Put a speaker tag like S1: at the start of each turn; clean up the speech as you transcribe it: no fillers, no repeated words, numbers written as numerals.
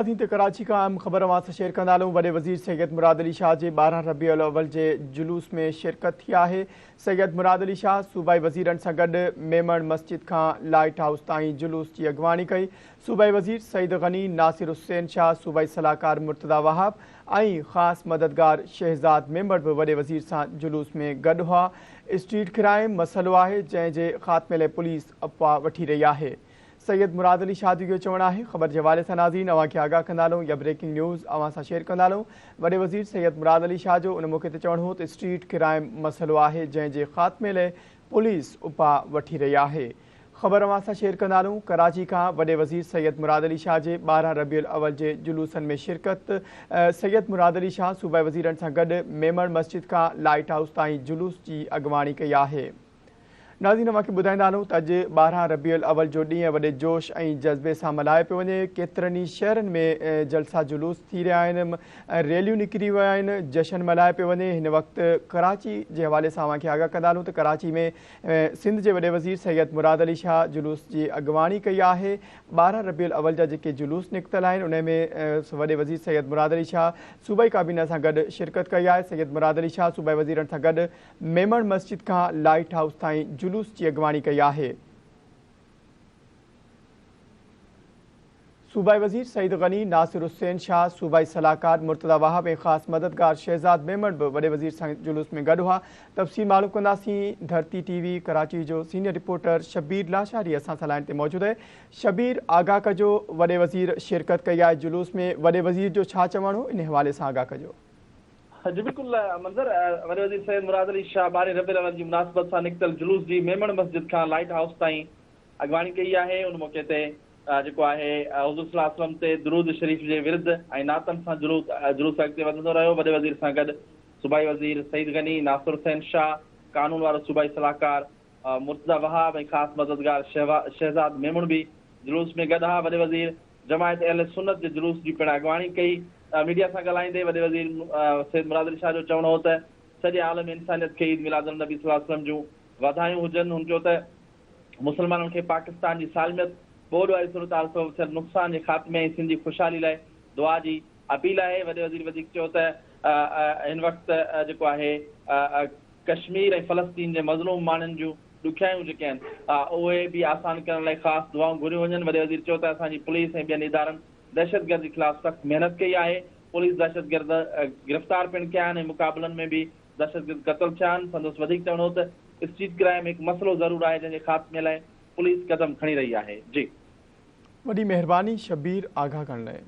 S1: कराची का अहम ख़बर अवां शेयर कंदालूं। वॾे वज़ीर सैयद मुराद अली शाह जे 12 रबीउल अव्वल जे जुलूस में शिरकत थी आहे। सैयद मुराद अली शाह सूबाई वज़ीरनि सां गॾु मेमण मस्जिद खां लाइट हाउस ताईं जुलूस जी अॻवानी कई। सूबाई वज़ीर सईद गनी, नासिर हुसैन शाह, सूबाई सलाहकार मुर्तज़ा वहाब ऐं ख़ासि मददगार शहज़ाद मेंबर बि वॾे वज़ीर सां जुलूस में गॾु हुआ। स्ट्रीट क्राइम मसइलो आहे जंहिं जे ख़ात्मे लाइ पुलिस अफ़वाह वठी रही आहे। सैयद मुराद अली शाह जो चवणु आहे। ख़बर जे हवाले सां नाज़रीन अवां खे आगाह कंदालूं या ब्रेकिंग न्यूज़ अवां सां शेयर कंदालूं। वॾे वज़ीर सैयद मुराद अली शाह जो उन मौक़े ते चवणु हो त स्ट्रीट क्राइम मसइलो आहे जंहिं जे ख़ात्मे लाइ पुलिस उपाउ वठी रही आहे। ख़बर अवां सां शेयर कंदालूं। कराची खां वॾे वज़ीर सैयद मुराद अली शाह जे 12 रबीउल अव्वल जे जुलूसनि में शिरकत। सैयद मुराद अली शाह सूबाई वज़ीरनि सां गॾु मेमण मस्जिद खां लाइट हाउस ताईं जुलूस जी अॻवानी कई आहे। नाज़रीन अवां खे ॿुधाईंदा हलूं त अॼु 12 रबीउल अव्वल जो ॾींहुं वॾे जोश ऐं जज़्बे सां मल्हाए पियो वञे। केतिरनि ई शहरनि में जलसा जुलूस थी रहिया आहिनि, रैलियूं निकिरी विया आहिनि, जश्न मल्हाए पियो वञे। हिन वक़्तु कराची जे हवाले सां अवां खे आगाह कंदा हलूं त कराची में सिंध जे वॾे वज़ीर सैयद मुराद अली शाह जुलूस जी अॻवानी कई आहे। 12 रबीउल अव्वल जा जेके जुलूस निकितल आहिनि उन में वॾे वज़ीर सैयद मुराद अली शाह सूबाई काबीना सां गॾु शिरकत कई आहे। सैयद मुराद अली शाह सूबाई वज़ीरनि सां गॾु मेमण मस्जिद खां लाइट हाउस ताईं जुलूस जी अॻवानी कई आहे। सूबाई वज़ीर सईद गनी, नासिर हुसैन शाह, सूबाई सलाहकार मुर्तज़ा वहाब ऐं ख़ासि मददगार शहज़ाद मेमण बि वॾे वज़ीर सां जुलूस में गॾु हुआ। तफ़सील मालूम कंदासीं। धरती टीवी कराची जो सीनियर रिपोर्टर शबीर लाशारी असां सां लाइन ते मौजूदु आहे। शबीर, आगाह कजो, वॾे वज़ीर शिरकत कई आहे जुलूस में, वॾे वज़ीर जो छा चवणु हो इन हवाले सां आगाह कजो।
S2: जी बिल्कुल मंज़र, वॾे वज़ीर सैयद मुराद अली शाह 12 रबीउल अव्वल जी मुनासिबत सां निकितल जुलूस जी मेमण मस्जिद खां लाइट हाउस ताईं अॻवानी कई आहे। उन मौक़े ते जेको आहे हुज़ूर सल्लल्लाहु अलैहि वसल्लम ते दुरूद शरीफ़ जे विर्द ऐं नातनि सां जुलूस अॻिते वधंदो रहियो। वॾे वज़ीर सां गॾु सूबाई वज़ीर सईद गनी, नासिर हुसैन शाह, कानून वारो सूबाई सलाहकार मुर्तज़ा वहाब ऐं ख़ासि मददगार शहज़ाद मेमण बि जुलूस में गॾु हा। वॾे वज़ीर जमायत अहले सुन्नत जे जुलूस जी पिणु अॻवानी कई। मीडिया सां ॻाल्हाईंदे वॾे वज़ीर सैयद मुराद अली शाह जो चवणु हो त सॼे आलम इंसानियत खे ईद मिलादुन नबी सल्लल्लाहु अलैहि वसल्लम जूं वाधायूं हुजनि। हुन चयो त मुस्लमाननि खे पाकिस्तान जी सालमियत, ॿोॾ वारी सूरत हाल सबबि थियल नुक़सान जे ख़ात्मे ऐं सिंधी ख़ुशहाली लाइ दुआ जी अपील आहे। वॾे वज़ीर वधीक चयो त हिन वक़्तु जेको आहे कश्मीर ऐं फ़लस्तीन जे मज़लूम माण्हुनि जूं ॾुखियायूं जेके आहिनि उहे बि आसान करण लाइ ख़ासि दुआऊं घुरियूं वञनि। वॾे वज़ीर चयो त असांजी पुलिस ऐं ॿियनि इदारनि दहशतगर्द जे ख़िलाफ़ सख़्तु महिनत कई आहे। पुलिस दहशतगर्द गिरफ़्तार पिणु कया आहिनि ऐं मुक़ाबलनि में बि दहशतगर्द क़तल थिया आहिनि। संदसि वधीक चवणो हो त स्ट्रीट क्राइम हिकु मसइलो ज़रूरु आहे जंहिंजे ख़ात्मे लाइ पुलिस क़दम खणी रही आहे। जी,
S1: वॾी महिरबानी शबीर आगाह करण लाइ।